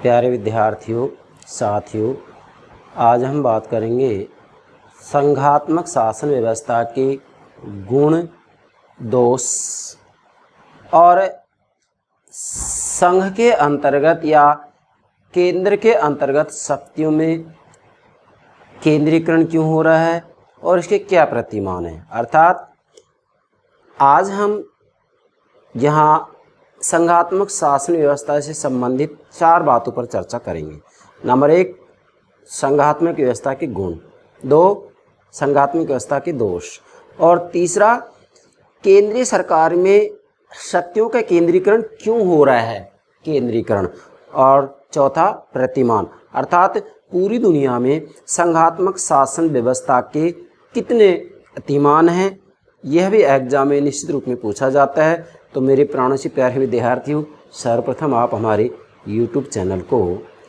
प्यारे विद्यार्थियों, साथियों, आज हम बात करेंगे संघात्मक शासन व्यवस्था के गुण, दोष और संघ के अंतर्गत या केंद्र के अंतर्गत शक्तियों में केंद्रीकरण क्यों हो रहा है और इसके क्या प्रतिमान है। अर्थात आज हम यहाँ संघात्मक शासन व्यवस्था से संबंधित 4 बातों पर चर्चा करेंगे। नंबर 1, संघात्मक व्यवस्था के गुण, 2, संघात्मक व्यवस्था के दोष, और तीसरा, केंद्रीय सरकार में शक्तियों का केंद्रीकरण क्यों हो रहा है, केंद्रीकरण, और चौथा, प्रतिमान। अर्थात पूरी दुनिया में संघात्मक शासन व्यवस्था के कितने प्रतिमान हैं, यह भी एग्जाम में निश्चित रूप में पूछा जाता है। तो मेरे प्राणों से प्यारे विद्यार्थियों, सर्वप्रथम आप हमारे YouTube चैनल को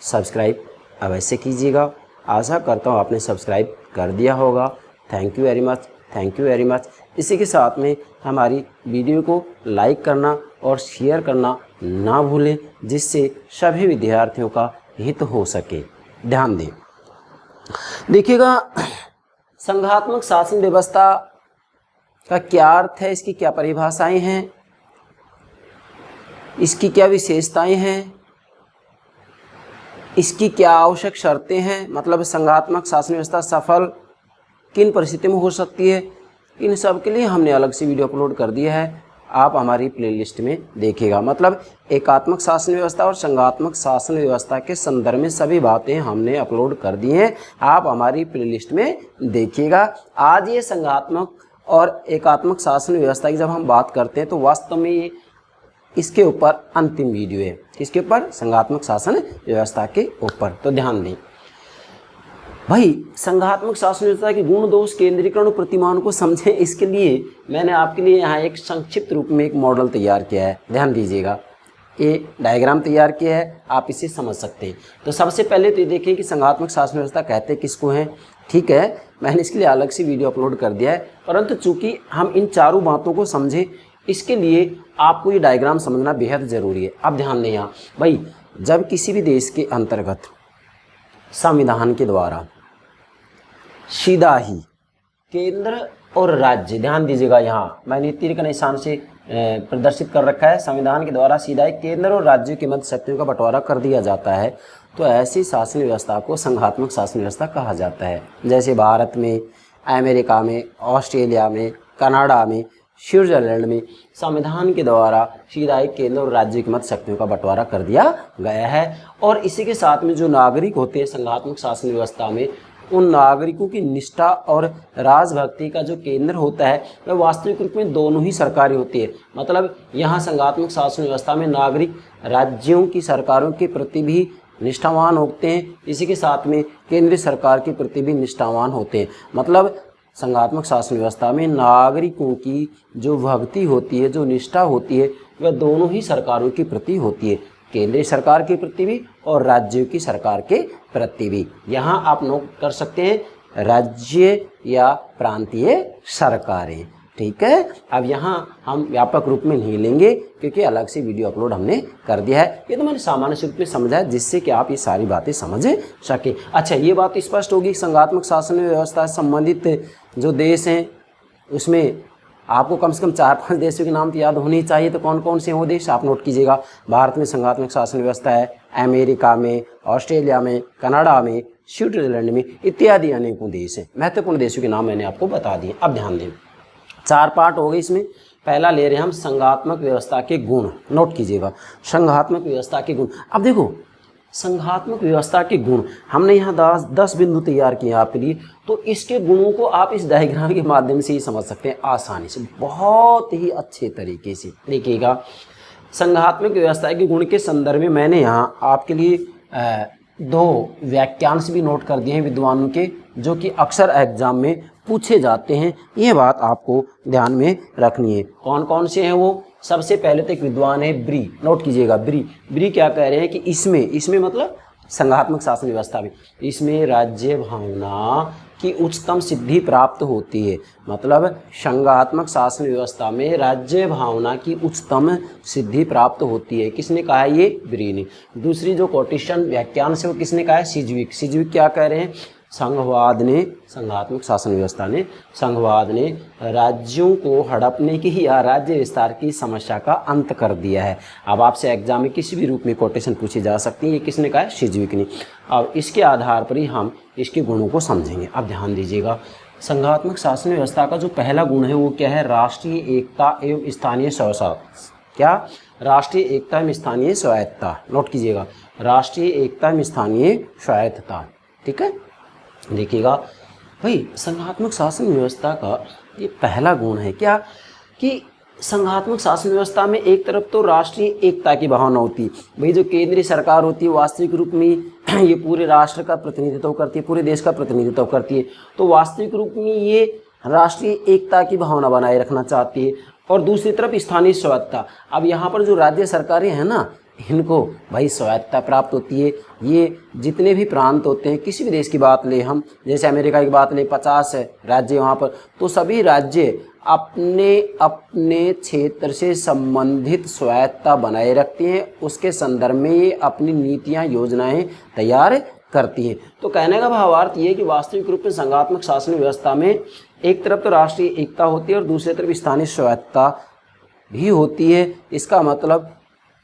सब्सक्राइब अवश्य कीजिएगा। आशा करता हूँ आपने सब्सक्राइब कर दिया होगा। Thank you very much, thank you very much. इसी के साथ में हमारी वीडियो को लाइक करना और शेयर करना ना भूलें, जिससे सभी विद्यार्थियों का हित हो सके। ध्यान दें, देखिएगा, संघात्मक शासन व्यवस्था का क्या अर्थ है, इसकी क्या परिभाषाएं हैं, इसकी क्या विशेषताएं हैं, इसकी क्या आवश्यक शर्तें हैं, मतलब संघात्मक शासन व्यवस्था सफल किन परिस्थितियों में हो सकती है, इन सब के लिए हमने अलग से वीडियो अपलोड कर दिया है। आप हमारी प्लेलिस्ट में देखिएगा। मतलब एकात्मक शासन व्यवस्था और संघात्मक शासन व्यवस्था के संदर्भ में सभी बातें हमने अपलोड कर दी हैं, आप हमारी प्लेलिस्ट में देखिएगा। आज ये संघात्मक और एकात्मक शासन व्यवस्था की जब हम बात करते हैं तो वास्तव में ये इसके ऊपर अंतिम वीडियो है। किसके ऊपर? संघात्मक शासन व्यवस्था के ऊपर। तो ध्यान दें भाई, संघात्मक शासन व्यवस्था के गुण, दोष, केंद्रीकरण और प्रतिमान को समझें, इसके लिए मैंने आपके लिए यहाँ एक संक्षिप्त रूप में एक मॉडल तैयार किया है। ध्यान दीजिएगा, ये डायग्राम तैयार किया है, आप इसे समझ सकते हैं। तो सबसे पहले तो ये देखें कि संघात्मक शासन व्यवस्था कहते किसको हैं। ठीक है, मैंने इसके लिए अलग से वीडियो अपलोड कर दिया है, परंतु चूंकि हम इन चारों बातों को समझें, इसके लिए आपको ये डायग्राम समझना बेहद ज़रूरी है। अब ध्यान दें यहाँ भाई, जब किसी भी देश के अंतर्गत संविधान के द्वारा सीधा ही केंद्र और राज्य, ध्यान दीजिएगा, यहाँ मैंने तीर के निशान से प्रदर्शित कर रखा है, संविधान के द्वारा सीधा ही केंद्र और राज्यों के मध्य शक्तियों का बंटवारा कर दिया जाता है, तो ऐसी शासन व्यवस्था को संघात्मक शासन व्यवस्था कहा जाता है। जैसे भारत में, अमेरिका में, ऑस्ट्रेलिया में, कनाडा में, स्विट्जरलैंड में संविधान के द्वारा सीधा ही केंद्र और राज्य के मध्य शक्तियों का बंटवारा कर दिया गया है। और इसी के साथ में जो नागरिक होते हैं संघात्मक शासन व्यवस्था में, उन नागरिकों की निष्ठा और राजभक्ति का जो केंद्र होता है वह वास्तविक रूप में दोनों ही सरकारें होती है। मतलब यहाँ संघात्मक शासन व्यवस्था में नागरिक राज्यों की सरकारों के प्रति भी निष्ठावान होते हैं, इसी के साथ में केंद्रीय सरकार के प्रति भी निष्ठावान होते हैं। मतलब संघात्मक शासन व्यवस्था में नागरिकों की जो भक्ति होती है, जो निष्ठा होती है, वह दोनों ही सरकारों के प्रति होती है, केंद्रीय सरकार के प्रति भी और राज्यों की सरकार के प्रति भी। यहाँ आप नोट कर सकते हैं राज्य या प्रांतीय सरकारें। ठीक है, अब यहाँ हम व्यापक रूप में नहीं लेंगे क्योंकि अलग से वीडियो अपलोड हमने कर दिया है। ये तो मैंने सामान्य रूप में समझा है, जिससे कि आप ये सारी बातें समझ सके। अच्छा, ये बात स्पष्ट होगी, संघात्मक शासन व्यवस्था से संबंधित जो देश हैं उसमें आपको कम से कम 4-5 देशों के नाम तो याद होने चाहिए। तो कौन कौन से वो देश आप नोट कीजिएगा। भारत में संघात्मक शासन व्यवस्था है, अमेरिका में, ऑस्ट्रेलिया में, कनाडा में, स्विट्जरलैंड में, इत्यादि अनेकों देश हैं। महत्वपूर्ण देशों के नाम मैंने आपको बता दिए। अब ध्यान दें, 4 पार्ट हो गए इसमें। पहला ले रहे हैं हम संघात्मक व्यवस्था के गुण, नोट कीजिएगा, संघात्मक व्यवस्था के गुण। अब देखो, संघात्मक व्यवस्था के गुण हमने यहाँ 10 बिंदु तैयार किए आपके लिए। तो इसके गुणों को आप इस डायग्राम के माध्यम से ही समझ सकते हैं आसानी से, बहुत ही अच्छे तरीके से। देखिएगा, संघात्मक व्यवस्था के गुण के संदर्भ में मैंने यहाँ आपके लिए 2 वाक्यांश भी नोट कर दिए हैं विद्वानों के, जो कि अक्सर एग्जाम में पूछे जाते हैं। ये बात आपको ध्यान में रखनी है। कौन कौन से हैं वो? सबसे पहले तो एक विद्वान है ब्री, नोट कीजिएगा, ब्री क्या कह रहे हैं कि इसमें मतलब संघात्मक शासन व्यवस्था में इसमें राज्य भावना की उच्चतम सिद्धि प्राप्त होती है। मतलब संघात्मक शासन व्यवस्था में राज्य भावना की उच्चतम सिद्धि प्राप्त होती है। किसने कहा है? ये ब्री ने। दूसरी जो कोटेशन व्याख्यान से वो किसने कहा है? सिजविक। सिजविक क्या कह रहे हैं? संघवाद ने, संघात्मक शासन व्यवस्था ने, संघवाद ने राज्यों को हड़पने की या राज्य विस्तार की समस्या का अंत कर दिया है। अब आपसे एग्जाम में किसी भी रूप में कोटेशन पूछी जा सकती है। ये किसने कहा है? सिजविक ने। अब इसके आधार पर ही हम इसके गुणों को समझेंगे। अब ध्यान दीजिएगा, संघात्मक शासन व्यवस्था का जो पहला गुण है वो क्या है? राष्ट्रीय एकता एवं स्थानीय स्वायत्तता। क्या? राष्ट्रीय एकता एवं स्थानीय स्वायत्तता। नोट कीजिएगा, राष्ट्रीय एकता एवं स्थानीय स्वायत्तता। ठीक है, देखिएगा भाई, संघात्मक शासन व्यवस्था का ये पहला गुण है क्या? कि संघात्मक शासन व्यवस्था में एक तरफ तो राष्ट्रीय एकता की भावना होती है। भाई जो केंद्रीय सरकार होती है वास्तविक रूप में ये पूरे राष्ट्र का प्रतिनिधित्व करती है, पूरे देश का प्रतिनिधित्व करती है। तो वास्तविक रूप में ये राष्ट्रीय एकता की भावना बनाए रखना चाहती है। और दूसरी तरफ स्थानीय स्वायत्तता। अब यहाँ पर जो राज्य सरकारें हैं ना, इनको भाई स्वायत्तता प्राप्त होती है। ये जितने भी प्रांत होते हैं, किसी भी देश की बात ले हम, जैसे अमेरिका की बात ले, 50 राज्य वहाँ पर, तो सभी राज्य अपने अपने क्षेत्र से संबंधित स्वायत्तता बनाए रखते हैं। उसके संदर्भ में ये अपनी नीतियाँ योजनाएं तैयार करती हैं। तो कहने का भावार्थ ये है कि वास्तविक रूप में संघात्मक शासन व्यवस्था में एक तरफ तो राष्ट्रीय एकता होती है और दूसरी तरफ स्थानीय स्वायत्तता भी होती है। इसका मतलब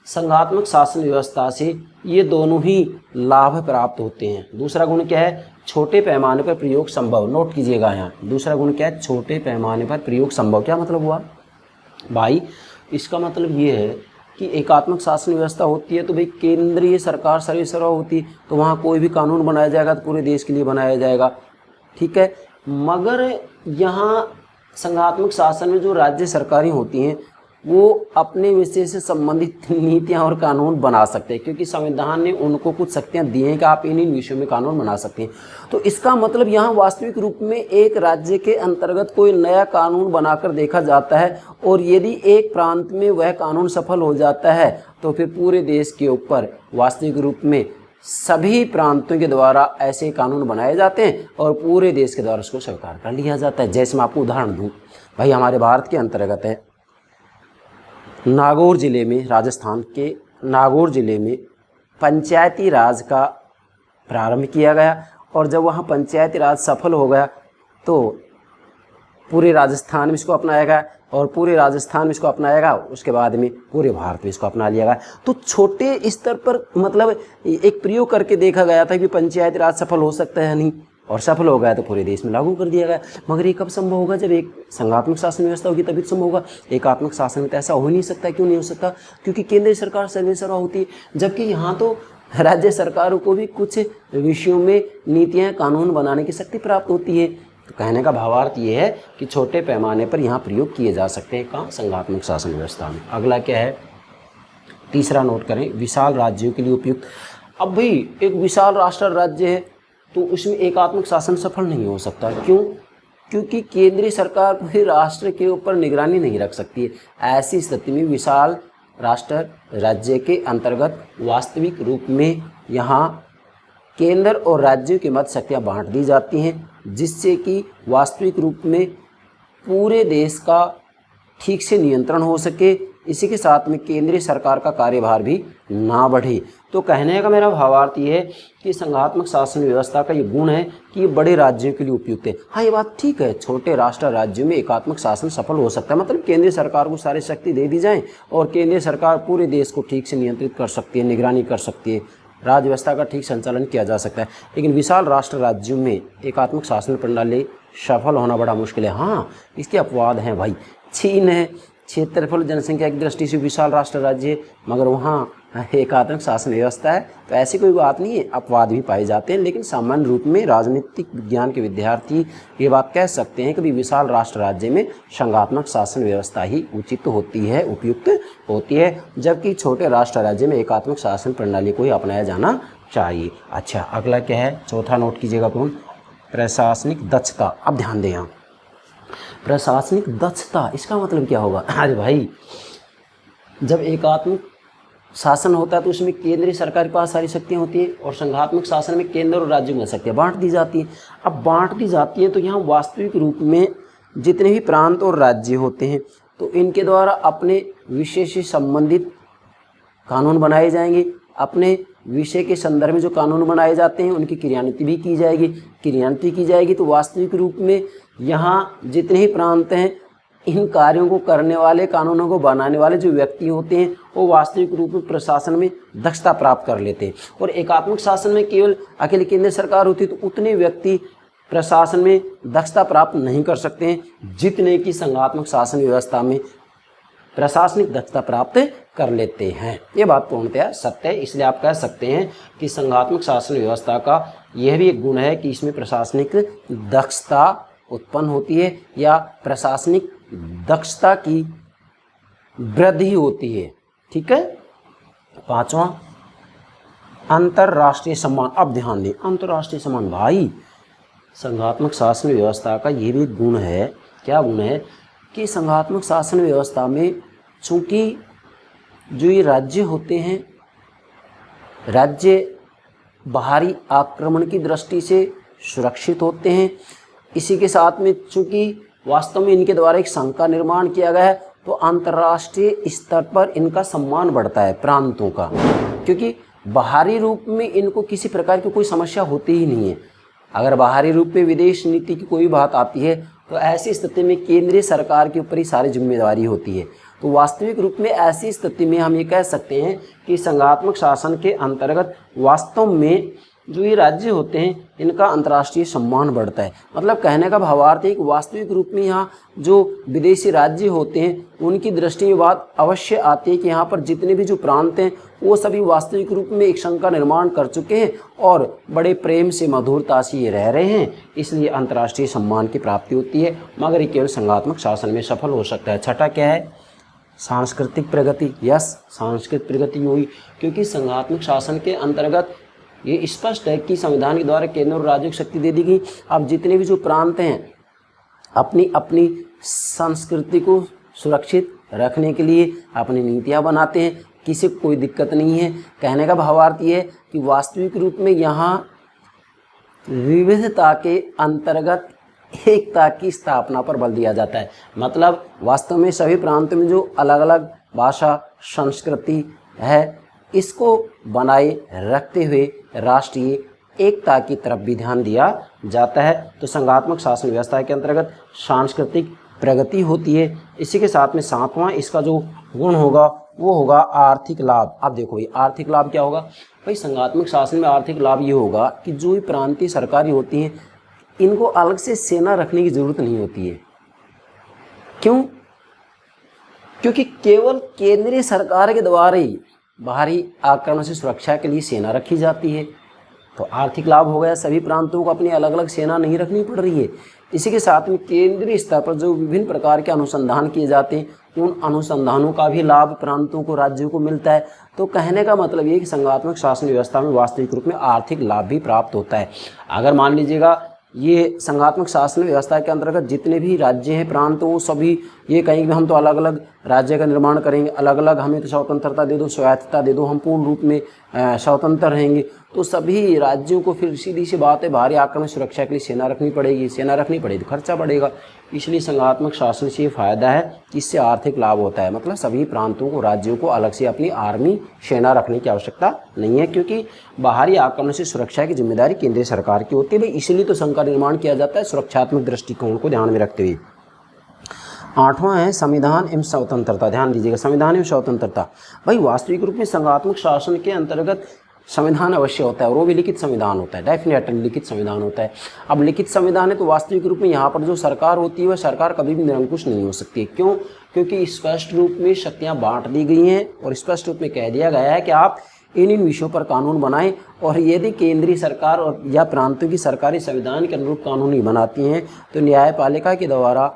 संघात्मक शासन व्यवस्था से ये दोनों ही लाभ प्राप्त होते हैं। दूसरा गुण क्या है? छोटे पैमाने पर प्रयोग संभव। नोट कीजिएगा यहाँ, दूसरा गुण क्या है? छोटे पैमाने पर प्रयोग संभव। क्या मतलब हुआ भाई? इसका मतलब ये है कि एकात्मक शासन व्यवस्था होती है तो भाई केंद्रीय सरकार सर्वेसर्वा होती है, तो वहाँ कोई भी कानून बनाया जाएगा तो पूरे देश के लिए बनाया जाएगा। ठीक है, मगर यहाँ संघात्मक शासन में जो राज्य सरकारें होती हैं वो अपने विषय से संबंधित नीतियां और कानून बना सकते हैं, क्योंकि संविधान ने उनको कुछ शक्तियां दी हैं कि आप इन विषयों में कानून बना सकते हैं। तो इसका मतलब यहाँ वास्तविक रूप में एक राज्य के अंतर्गत कोई नया कानून बनाकर देखा जाता है और यदि एक प्रांत में वह कानून सफल हो जाता है तो फिर पूरे देश के ऊपर वास्तविक रूप में सभी प्रांतों के द्वारा ऐसे कानून बनाए जाते हैं और पूरे देश के द्वारा उसको स्वीकार कर लिया जाता है। जैसे मैं आपको उदाहरण दूँ, भाई हमारे भारत के अंतर्गत है नागौर ज़िले में, राजस्थान के नागौर ज़िले में पंचायती राज का प्रारंभ किया गया और जब वहाँ पंचायती राज सफल हो गया तो पूरे राजस्थान में इसको अपनाया गया और पूरे राजस्थान में इसको अपनाया गया, उसके बाद में पूरे भारत में इसको अपना लिया गया। तो छोटे स्तर पर मतलब एक प्रयोग करके देखा गया था कि पंचायती राज सफल हो सकता है या नहीं, और सफल हो गया तो पूरे देश में लागू कर दिया गया। मगर ये कब संभव होगा? जब एक संघात्मक शासन व्यवस्था होगी तभी संभव होगा। एकात्मक शासन में तो ऐसा हो नहीं सकता। क्यों नहीं हो सकता? क्योंकि केंद्रीय सरकार सर्वेसर्वा होती है, जबकि यहाँ तो राज्य सरकारों को भी कुछ विषयों में नीतियाँ कानून बनाने की शक्ति प्राप्त होती है। तो कहने का भावार्थ ये है कि छोटे पैमाने पर यहाँ प्रयोग किए जा सकते हैं। कहाँ? संघात्मक शासन व्यवस्था में। अगला क्या है? तीसरा नोट करें, विशाल राज्यों के लिए उपयुक्त। अब भाई एक विशाल राष्ट्र राज्य है तो उसमें एकात्मक शासन सफल नहीं हो सकता। क्यों? क्योंकि केंद्रीय सरकार पूरे राष्ट्र के ऊपर निगरानी नहीं रख सकती है। ऐसी स्थिति में विशाल राष्ट्र राज्य के अंतर्गत वास्तविक रूप में यहाँ केंद्र और राज्यों के मध्य शक्तियाँ बांट दी जाती हैं, जिससे कि वास्तविक रूप में पूरे देश का ठीक से नियंत्रण हो सके। इसी के साथ में केंद्रीय सरकार का कार्यभार भी ना बढ़े। तो कहने का मेरा भावार्थ ये है कि संघात्मक शासन व्यवस्था का ये गुण है कि ये बड़े राज्यों के लिए उपयुक्त है। हाँ, ये बात ठीक है, छोटे राष्ट्र राज्यों में एकात्मक शासन सफल हो सकता है। मतलब केंद्रीय सरकार को सारी शक्ति दे दी जाए और केंद्रीय सरकार पूरे देश को ठीक से नियंत्रित कर सकती है, निगरानी कर सकती है, राज्य व्यवस्था का ठीक संचालन किया जा सकता है। लेकिन विशाल राष्ट्र राज्यों में एकात्मक शासन प्रणाली सफल होना बड़ा मुश्किल है। हाँ, इसके अपवाद हैं भाई। चीन है, क्षेत्रफल जनसंख्या की दृष्टि से विशाल राष्ट्र राज्य है, मगर वहाँ एकात्मक शासन व्यवस्था है। तो ऐसी कोई बात नहीं है, अपवाद भी पाए जाते हैं। लेकिन सामान्य रूप में राजनीतिक विज्ञान के विद्यार्थी ये बात कह सकते हैं कि भी विशाल राष्ट्र राज्य में संघात्मक शासन व्यवस्था ही उचित होती है, उपयुक्त होती है, जबकि छोटे राष्ट्र राज्य में एकात्मक शासन प्रणाली को ही अपनाया जाना चाहिए। अच्छा, अगला क्या है? चौथा नोट कीजिएगा कौन? प्रशासनिक दक्षता। अब ध्यान दें, यहाँ प्रशासनिक दक्षता इसका मतलब क्या होगा? अरे भाई, जब एकात्मक शासन होता है तो उसमें केंद्रीय सरकार के पास सारी शक्तियाँ होती हैं और संघात्मक शासन में केंद्र और राज्यों में शक्तियाँ बांट दी जाती हैं। अब बांट दी जाती हैं तो यहाँ वास्तविक रूप में जितने भी प्रांत और राज्य होते हैं तो इनके द्वारा अपने विषय से संबंधित कानून बनाए जाएंगे। अपने विषय के संदर्भ में जो कानून बनाए जाते हैं उनकी क्रियान्विति भी की जाएगी। क्रियान्विति की जाएगी तो वास्तविक रूप में यहाँ जितने ही प्रांत हैं इन कार्यों को करने वाले, कानूनों को बनाने वाले जो व्यक्ति होते हैं वो वास्तविक रूप में प्रशासन में दक्षता प्राप्त कर लेते हैं। और एकात्मक शासन में केवल अकेले केंद्र सरकार होती है तो उतने व्यक्ति प्रशासन में दक्षता प्राप्त नहीं कर सकते हैं जितने की संघात्मक शासन व्यवस्था में प्रशासनिक दक्षता प्राप्त कर लेते हैं। ये बात पूर्णतः सत्य है। इसलिए आप कह सकते हैं कि संघात्मक शासन व्यवस्था का यह भी एक गुण है कि इसमें प्रशासनिक दक्षता उत्पन्न होती है या प्रशासनिक दक्षता की वृद्धि होती है। ठीक है। पांचवा, अंतरराष्ट्रीय सम्मान। अब ध्यान दें, अंतरराष्ट्रीय सम्मान भाई संघात्मक शासन व्यवस्था का ये भी गुण है। क्या गुण है कि संघात्मक शासन व्यवस्था में चूंकि जो ये राज्य होते हैं, राज्य बाहरी आक्रमण की दृष्टि से सुरक्षित होते हैं। इसी के साथ में चूंकि वास्तव में इनके द्वारा एक संघ का निर्माण किया गया है तो अंतर्राष्ट्रीय स्तर पर इनका सम्मान बढ़ता है प्रांतों का, क्योंकि बाहरी रूप में इनको किसी प्रकार की कोई समस्या होती ही नहीं है। अगर बाहरी रूप में विदेश नीति की कोई बात आती है तो ऐसी स्थिति में केंद्रीय सरकार के ऊपर ही सारी जिम्मेदारी होती है। तो वास्तविक रूप में ऐसी स्थिति में हम ये कह सकते हैं कि संघात्मक शासन के अंतर्गत वास्तव में जो ये राज्य होते हैं इनका अंतर्राष्ट्रीय सम्मान बढ़ता है। मतलब कहने का भावार्थ है कि वास्तविक रूप में यहाँ जो विदेशी राज्य होते हैं उनकी दृष्टि में बात अवश्य आती है कि यहाँ पर जितने भी जो प्रांत हैं वो सभी वास्तविक रूप में एक संघ का निर्माण कर चुके हैं और बड़े प्रेम से मधुरता से ये रह रहे हैं, इसलिए अंतर्राष्ट्रीय सम्मान की प्राप्ति होती है। मगर ये केवल संघात्मक शासन में सफल हो सकता है। छठा क्या है? सांस्कृतिक प्रगति। यस, सांस्कृतिक प्रगति हुई, क्योंकि संघात्मक शासन के अंतर्गत ये स्पष्ट है कि संविधान के द्वारा केंद्र और राज्य को शक्ति दे दी गई। अब जितने भी जो प्रांत हैं अपनी अपनी संस्कृति को सुरक्षित रखने के लिए अपनी नीतियां बनाते हैं, किसी को कोई दिक्कत नहीं है। कहने का भावार्थ ये है कि वास्तविक रूप में यहाँ विविधता के अंतर्गत एकता की स्थापना पर बल दिया जाता है। मतलब वास्तव में सभी प्रांतों में जो अलग अलग भाषा संस्कृति है इसको बनाए रखते हुए राष्ट्रीय एकता की तरफ भी ध्यान दिया जाता है। तो संघात्मक शासन व्यवस्था के अंतर्गत सांस्कृतिक प्रगति होती है। इसी के साथ में सातवां इसका जो गुण होगा वो होगा आर्थिक लाभ। अब देखो भाई आर्थिक लाभ क्या होगा? भाई संघात्मक शासन में आर्थिक लाभ ये होगा कि जो भी प्रांतीय सरकारें होती हैं इनको अलग से सेना रखने की जरूरत नहीं होती है। क्यों? क्योंकि केवल केंद्रीय सरकार के द्वारा ही बाहरी आक्रमण से सुरक्षा के लिए सेना रखी जाती है। तो आर्थिक लाभ हो गया, सभी प्रांतों को अपनी अलग अलग सेना नहीं रखनी पड़ रही है। इसी के साथ में केंद्रीय स्तर पर जो विभिन्न प्रकार के अनुसंधान किए जाते हैं उन अनुसंधानों का भी लाभ प्रांतों को, राज्यों को मिलता है। तो कहने का मतलब ये कि संघात्मक शासन व्यवस्था में वास्तविक रूप में आर्थिक लाभ भी प्राप्त होता है। अगर मान लीजिएगा ये संघात्मक शासन व्यवस्था के अंतर्गत जितने भी राज्य हैं, प्रांत, वो सभी ये कहेंगे हम तो अलग अलग राज्य का निर्माण करेंगे, अलग अलग हमें तो स्वतंत्रता दे दो, स्वायत्तता दे दो, हम पूर्ण रूप में स्वतंत्र रहेंगे। तो सभी राज्यों को फिर सीधी सी बात है बाहरी आक्रमण सुरक्षा के लिए सेना रखनी पड़ेगी, सेना रखनी पड़ेगी तो खर्चा बढ़ेगा। इसलिए संघात्मक शासन से ये फायदा है कि इससे आर्थिक लाभ होता है। मतलब सभी प्रांतों को, राज्यों को अलग से अपनी आर्मी, सेना रखने की आवश्यकता नहीं है, क्योंकि बाहरी आक्रमण से सुरक्षा की जिम्मेदारी केंद्रीय सरकार की होती है। भाई इसलिए तो संघ का निर्माण किया जाता है सुरक्षात्मक दृष्टिकोण को ध्यान में रखते हुए। आठवां है संविधान एवं स्वतंत्रता। ध्यान दीजिएगा, संविधान एवं स्वतंत्रता। भाई वास्तविक रूप में संघात्मक शासन के अंतर्गत संविधान अवश्य होता है और वो भी लिखित संविधान होता है, डेफिनेटली लिखित संविधान होता है। अब लिखित संविधान है तो वास्तविक रूप में यहाँ पर जो सरकार होती है वह सरकार कभी भी निरंकुश नहीं हो सकती। क्यों? क्योंकि स्पष्ट रूप में शक्तियाँ बांट दी गई हैं और स्पष्ट रूप में कह दिया गया है कि आप इन विषयों पर कानून बनाएं, और यदि केंद्रीय सरकार और या प्रांतों की सरकारें संविधान के अनुरूप कानून नहीं बनाती हैं तो न्यायपालिका के द्वारा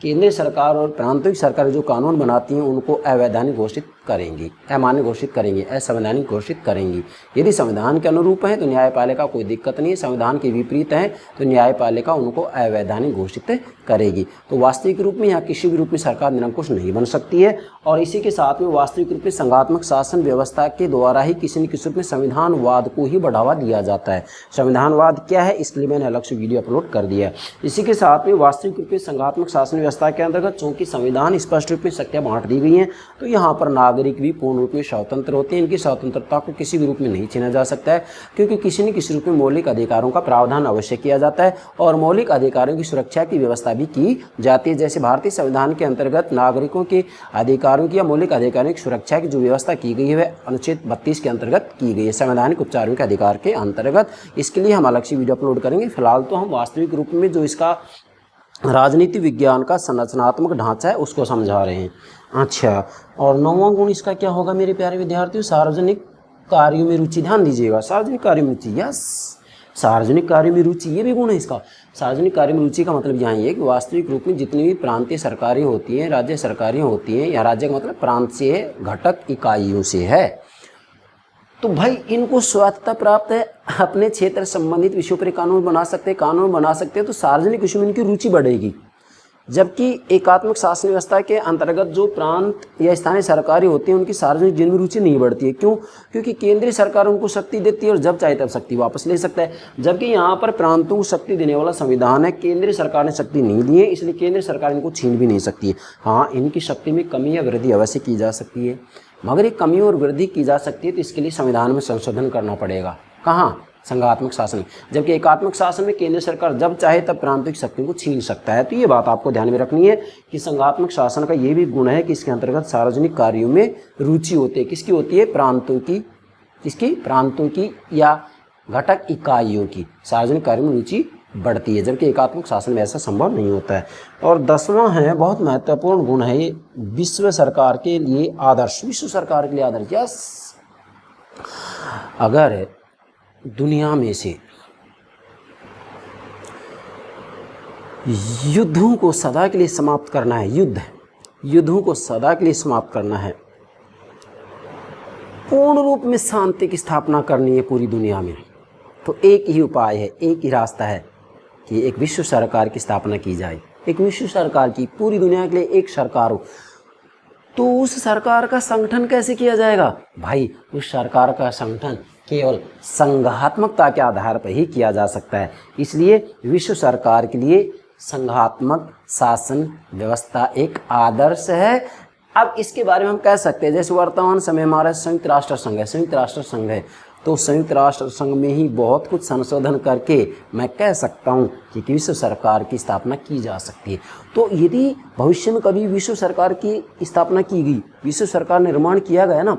केंद्रीय सरकार और प्रांतों की सरकार जो कानून बनाती हैं उनको अवैधानिक घोषित करेंगी, अमान्य घोषित करेंगी, असंवैधानिक घोषित करेंगी। यदि संविधान के अनुरूप है तो न्यायपालिका कोई दिक्कत नहीं है, संविधान के विपरीत है तो न्यायपालिका उनको अवैधानिक घोषित करेगी। तो वास्तविक रूप में यहाँ किसी भी रूप में सरकार निरंकुश नहीं बन सकती है। और इसी के साथ में वास्तविक रूप में संघात्मक शासन व्यवस्था के द्वारा ही किसी न किसी रूप में संविधानवाद को ही बढ़ावा दिया जाता है। संविधानवाद क्या है, इसके लिए मैंने अलग से वीडियो अपलोड कर दिया है। इसी के साथ में वास्तविक रूप में संघात्मक शासन व्यवस्था के अंतर्गत चूंकि संविधान स्पष्ट रूप में शक्तियां बांट दी गई हैं, तो यहाँ पर नागरिक भी पूर्ण रूप में स्वतंत्र होते हैं। इनकी स्वतंत्रता को किसी भी रूप में नहीं छीना जा सकता है, क्योंकि किसी न किसी रूप में मौलिक अधिकारों का प्रावधान अवश्य किया जाता है और मौलिक अधिकारों की सुरक्षा की व्यवस्था भी की जाती है। जैसे भारतीय संविधान के अंतर्गत नागरिकों के अधिकारों की या मौलिक अधिकारों की सुरक्षा की जो व्यवस्था की गई है अनुच्छेद 32 के अंतर्गत की गई है, संवैधानिक उपचारों के अधिकार के अंतर्गत। इसके लिए हम अलग से वीडियो अपलोड करेंगे। फिलहाल तो हम वास्तविक रूप में जो इसका राजनीति विज्ञान का संरचनात्मक ढांचा है उसको समझा रहे हैं। अच्छा, और 9वां गुण इसका क्या होगा मेरे प्यारे विद्यार्थियों? सार्वजनिक कार्यों में रुचि। ध्यान दीजिएगा, सार्वजनिक कार्यों में रुचि। यस, सार्वजनिक कार्यों में रुचि, ये भी गुण है इसका। सार्वजनिक कार्य में रुचि का मतलब यहाँ ये कि वास्तविक रूप में जितनी भी प्रांतीय सरकारें होती हैं, राज्य सरकारें होती हैं, या राज्य का मतलब प्रांत से है, घटक इकाइयों से है, तो भाई इनको स्वायत्तता प्राप्त है, अपने क्षेत्र संबंधित विषयों पर कानून बना सकते हैं, तो सार्वजनिक विषयों में इनकी रुचि बढ़ेगी। जबकि एकात्मक शासन व्यवस्था के अंतर्गत जो प्रांत या स्थानीय सरकारें होती हैं उनकी सार्वजनिक जीवन में रुचि नहीं बढ़ती है। क्यों? क्योंकि केंद्रीय सरकार उनको शक्ति देती है और जब चाहे तब शक्ति वापस ले सकता है। जबकि यहाँ पर प्रांतों को शक्ति देने वाला संविधान है, केंद्रीय सरकार ने शक्ति नहीं दी है, इसलिए केंद्रीय सरकार इनको छीन भी नहीं सकती है। हाँ, इनकी शक्ति में कमी या वृद्धि अवश्य की जा सकती है, मगर एक कमी और वृद्धि की जा सकती है तो इसके लिए संविधान में संशोधन करना पड़ेगा। कहाँ? संघात्मक शासन। जबकि एकात्मक शासन में केंद्र सरकार जब चाहे तब प्रांतों की शक्ति को छीन सकता है। तो ये बात आपको ध्यान में रखनी है कि संघात्मक शासन का ये भी गुण है कि इसके अंतर्गत सार्वजनिक कार्यों में रुचि होती है। किसकी होती है? प्रांतों की। किसकी? प्रांतों की या घटक इकाइयों की सार्वजनिक कार्यों में रुचि बढ़ती है, जबकि एकात्मक शासन में ऐसा संभव नहीं होता है। और 10वां है, बहुत महत्वपूर्ण गुण है ये, विश्व सरकार के लिए आदर्श। विश्व सरकार के लिए आदर्श। यस, अगर दुनिया में से युद्धों को सदा के लिए समाप्त करना है, युद्धों को सदा के लिए समाप्त करना है, पूर्ण रूप में शांति की स्थापना करनी है पूरी दुनिया में, तो एक ही उपाय है, एक ही रास्ता है कि एक विश्व सरकार की स्थापना की जाए। एक विश्व सरकार की, पूरी दुनिया के लिए एक सरकार हो। तो उस सरकार का संगठन कैसे किया जाएगा? भाई, उस सरकार का संगठन केवल संघात्मकता के आधार पर ही किया जा सकता है। इसलिए विश्व सरकार के लिए संघात्मक शासन व्यवस्था एक आदर्श है। अब इसके बारे में हम कह सकते हैं, जैसे वर्तमान समय हमारा संयुक्त राष्ट्र संघ है, तो संयुक्त राष्ट्र संघ में ही बहुत कुछ संशोधन करके मैं कह सकता हूँ कि विश्व सरकार की स्थापना की जा सकती है। तो यदि भविष्य में कभी विश्व सरकार की स्थापना की गई, विश्व सरकार निर्माण किया गया ना,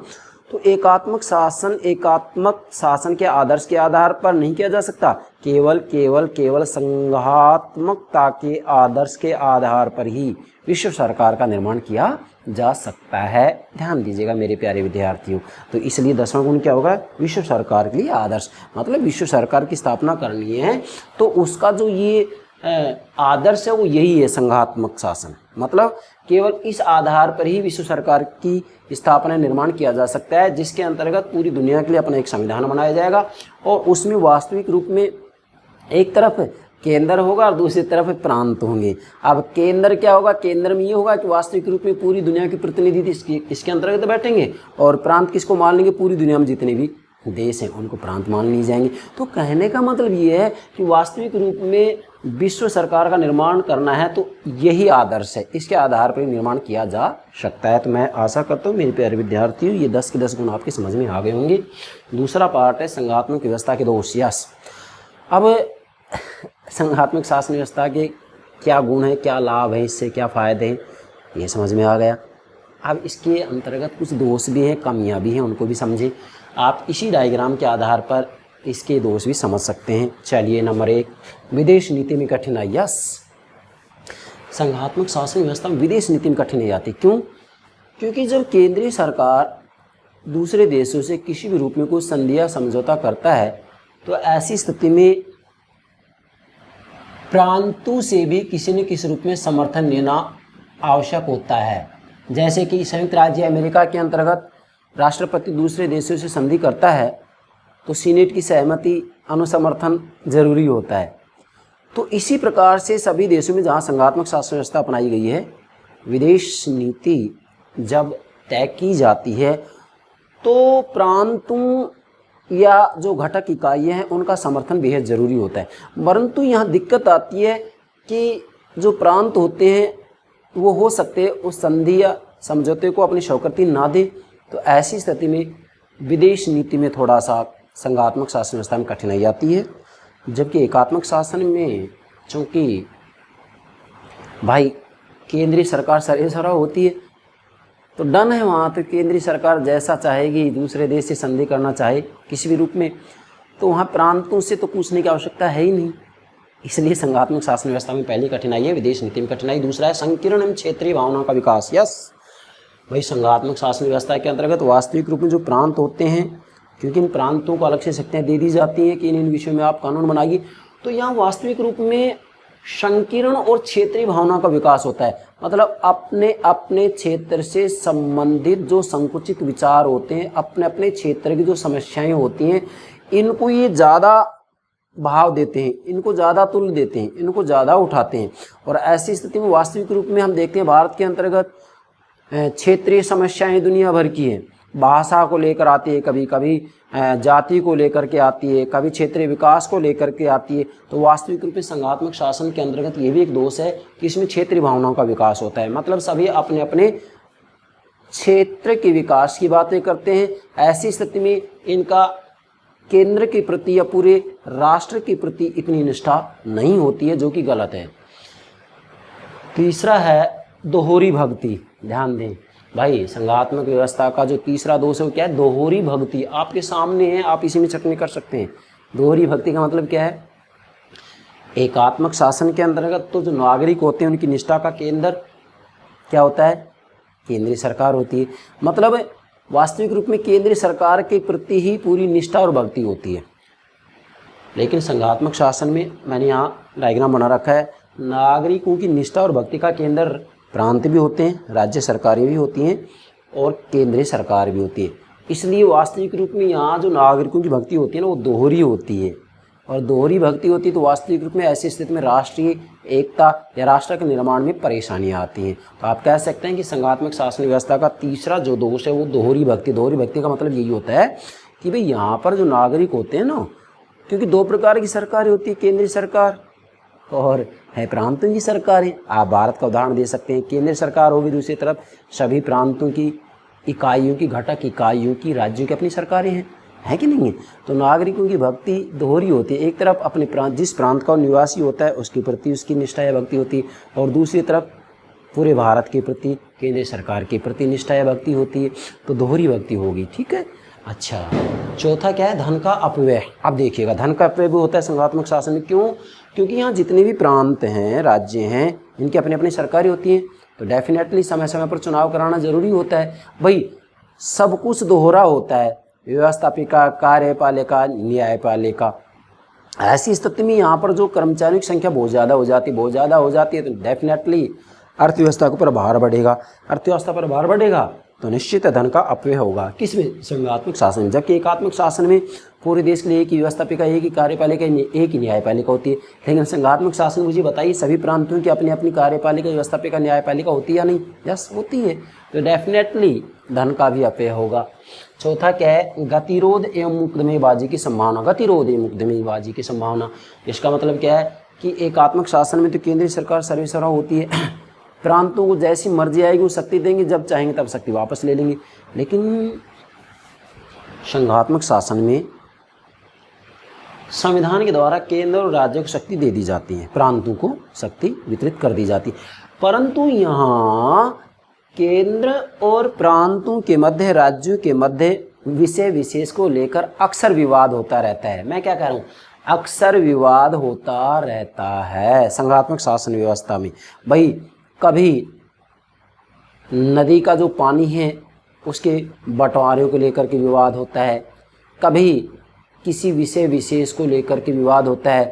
तो एकात्मक शासन के आदर्श के आधार पर नहीं किया जा सकता, केवल संघात्मकता के आदर्श के आधार पर ही विश्व सरकार का निर्माण किया जा सकता है। ध्यान दीजिएगा मेरे प्यारे विद्यार्थियों। तो इसलिए 10वां गुण क्या होगा? विश्व सरकार के लिए आदर्श। मतलब विश्व सरकार की स्थापना करनी है तो उसका जो ये आदर्श है वो यही है, संघात्मक शासन। मतलब केवल इस आधार पर ही विश्व सरकार की स्थापना निर्माण किया जा सकता है, जिसके अंतर्गत पूरी दुनिया के लिए अपना एक संविधान बनाया जाएगा और उसमें वास्तविक रूप में एक तरफ केंद्र होगा और दूसरी तरफ प्रांत होंगे। अब केंद्र क्या होगा? केंद्र में ये होगा कि वास्तविक रूप में पूरी दुनिया के प्रतिनिधि इसके अंतर्गत बैठेंगे और प्रांत किसको मान लेंगे? पूरी दुनिया में जितने भी देश हैं उनको प्रांत मान लिए जाएंगे। तो कहने का मतलब ये है कि वास्तविक रूप में विश्व सरकार का निर्माण करना है तो यही आदर्श है, इसके आधार पर निर्माण किया जा सकता है। तो मैं आशा करता हूँ मेरे प्यारे विद्यार्थियों ये 10 के 10 गुण आपके समझ में आ गए होंगे। दूसरा पार्ट है संघात्मक व्यवस्था के दोष। यस, अब संघात्मक शासन व्यवस्था के क्या गुण है, क्या लाभ है, इससे क्या फ़ायदे हैं, ये समझ में आ गया। अब इसके अंतर्गत कुछ दोष भी हैं, कमियां भी हैं, उनको भी समझें। आप इसी डायग्राम के आधार पर इसके दोष भी समझ सकते हैं। चलिए, नंबर 1, विदेश नीति में कठिनाई। यस, संघात्मक शासन व्यवस्था में विदेश नीति में कठिनाई आती। क्यों? क्योंकि जब केंद्रीय सरकार दूसरे देशों से किसी भी रूप में कोई संधि या समझौता करता है तो ऐसी स्थिति में प्रांतों से भी किसी न किसी रूप में समर्थन लेना आवश्यक होता है। जैसे कि संयुक्त राज्य अमेरिका के अंतर्गत राष्ट्रपति दूसरे देशों से संधि करता है तो सीनेट की सहमति अनुसमर्थन जरूरी होता है। तो इसी प्रकार से सभी देशों में जहाँ संघात्मक शासन व्यवस्था अपनाई गई है, विदेश नीति जब तय की जाती है तो प्रांतों या जो घटक इकाइयाँ हैं उनका समर्थन बेहद ज़रूरी होता है। परंतु यहाँ दिक्कत आती है कि जो प्रांत होते हैं वो हो सकते हैं उस संधि या समझौते को अपनी स्वीकृति ना दे, तो ऐसी स्थिति में विदेश नीति में थोड़ा सा संघात्मक शासन व्यवस्था में कठिनाई आती है। जबकि एकात्मक शासन में चूँकि भाई केंद्रीय सरकार सर्वसर्वा होती है तो डन है वहाँ, तो केंद्रीय सरकार जैसा चाहेगी, दूसरे देश से संधि करना चाहे किसी भी रूप में, तो वहाँ प्रांतों से तो पूछने की आवश्यकता है ही नहीं। इसलिए संघात्मक शासन व्यवस्था में पहली कठिनाई है, विदेश नीति में कठिनाई। दूसरा है संकीर्ण एवं क्षेत्रीय भावनाओं का विकास। यस भाई, संघात्मक शासन व्यवस्था के अंतर्गत वास्तविक रूप में जो प्रांत होते हैं, क्योंकि इन प्रांतों को अलग से शक्तियाँ दे दी जाती हैं कि इन विषयों में आप कानून बनाइए, तो यहाँ वास्तविक रूप में संकीर्ण और क्षेत्रीय भावना का विकास होता है। मतलब अपने अपने क्षेत्र से संबंधित जो संकुचित विचार होते हैं, अपने अपने क्षेत्र की जो समस्याएं होती हैं, इनको ये ज़्यादा भाव देते हैं, इनको ज़्यादा तुल्य देते हैं, इनको ज़्यादा उठाते हैं। और ऐसी स्थिति में वास्तविक रूप में हम देखते हैं भारत के अंतर्गत क्षेत्रीय समस्याएं दुनिया भर की हैं। भाषा को लेकर आती है, कभी कभी जाति को लेकर के आती है, कभी क्षेत्रीय विकास को लेकर के आती है। तो वास्तविक रूप में संघात्मक शासन के अंतर्गत ये भी एक दोष है कि इसमें क्षेत्रीय भावनाओं का विकास होता है। मतलब सभी अपने अपने क्षेत्र के विकास की बातें करते हैं। ऐसी स्थिति में इनका केंद्र के प्रति या पूरे राष्ट्र के प्रति इतनी निष्ठा नहीं होती है, जो कि गलत है। तीसरा है दोहरी भक्ति। ध्यान दें भाई, संघात्मक व्यवस्था का जो तीसरा दोष है वो क्या है? दोहरी भक्ति। आपके सामने है, आप इसी में चटनी कर सकते हैं। दोहरी भक्ति का मतलब क्या है? एकात्मक शासन के अंतर्गत तो जो नागरिक होते हैं उनकी निष्ठा का केंद्र क्या होता है? केंद्रीय सरकार होती है। मतलब वास्तविक रूप में केंद्रीय सरकार के प्रति ही पूरी निष्ठा और भक्ति होती है। लेकिन संघात्मक शासन में मैंने यहाँ डायग्राम बना रखा है, नागरिकों की निष्ठा और भक्ति का केंद्र प्रांत भी होते हैं, राज्य सरकारें भी होती हैं और केंद्रीय सरकार भी होती है। इसलिए वास्तविक रूप में यहाँ जो नागरिकों की भक्ति होती है ना, वो दोहरी होती है। और दोहरी भक्ति होती है तो वास्तविक रूप में ऐसी स्थिति में राष्ट्रीय एकता या राष्ट्र के निर्माण में परेशानियाँ आती हैं। तो आप कह सकते हैं कि संघात्मक शासन व्यवस्था का तीसरा जो दोष है वो दोहरी भक्ति। दोहरी भक्ति का मतलब यही होता है कि भाई यहाँ पर जो नागरिक होते हैं ना, क्योंकि दो प्रकार की सरकारें होती है, केंद्रीय सरकार और है प्रांतों की सरकारें। आप भारत का उदाहरण दे सकते हैं, केंद्रीय सरकार होगी, दूसरी तरफ सभी प्रांतों की इकाइयों की, घटक इकाइयों की, राज्यों की अपनी सरकारें हैं, है कि नहीं है? तो नागरिकों की भक्ति दोहरी होती है। एक तरफ अपने प्रांत, जिस प्रांत का निवासी होता है उसके प्रति उसकी निष्ठा या भक्ति होती है, और दूसरी तरफ पूरे भारत के प्रति केंद्रीय सरकार के प्रति निष्ठा या भक्ति होती है। तो दोहरी भक्ति होगी, ठीक है। अच्छा, चौथा क्या है? धन का अपव्यय। अब देखिएगा, धन का अपव्यय भी होता है संघात्मक शासन में। क्यों? क्योंकि यहाँ जितने भी प्रांत हैं, राज्य हैं, इनकी अपनी अपनी सरकारें होती हैं, तो डेफिनेटली समय समय पर चुनाव कराना जरूरी होता है। भाई सब कुछ दोहरा होता है, व्यवस्थापिका, कार्यपालिका, न्यायपालिका। ऐसी स्थिति में यहाँ पर जो कर्मचारियों की संख्या बहुत ज़्यादा हो जाती है, तो डेफिनेटली अर्थव्यवस्था के ऊपर भार बढ़ेगा। अर्थव्यवस्था पर भार बढ़ेगा तो निश्चित धन का अपव्यय होगा। किसमें? संघात्मक शासन में। जबकि एकात्मक शासन में पूरे देश के लिए एक ही व्यवस्थापिका, एक ही कार्यपालिका, एक ही न्यायपालिका होती है। लेकिन संघात्मक शासन, मुझे बताइए, सभी प्रांतों की अपनी अपनी कार्यपालिका, व्यवस्थापिका, न्यायपालिका होती है या नहीं? यस, होती है। तो डेफिनेटली धन का भी अपव्यय होगा। चौथा क्या है? गतिरोध एवं मुकदमेबाजी की संभावना। गतिरोध एवं मुकदमेबाजी की संभावना, इसका मतलब क्या है कि एकात्मक शासन में तो केंद्रीय सरकार सर्वसर्वा होती है, प्रांतों को जैसी मर्जी आएगी वो शक्ति देंगे, जब चाहेंगे तब शक्ति वापस ले लेंगे। लेकिन संघात्मक शासन में संविधान के द्वारा केंद्र और राज्य को शक्ति दे दी जाती है, प्रांतों को शक्ति वितरित कर दी जाती है। परंतु यहाँ केंद्र और प्रांतों के मध्य, राज्यों के मध्य विषय विशेष को लेकर अक्सर विवाद होता रहता है। मैं क्या कह रहा हूँ? अक्सर विवाद होता रहता है संघात्मक शासन व्यवस्था में। भाई कभी नदी का जो पानी है उसके बंटवारे को लेकर के विवाद होता है, कभी किसी विषय विशेष को लेकर के विवाद होता है।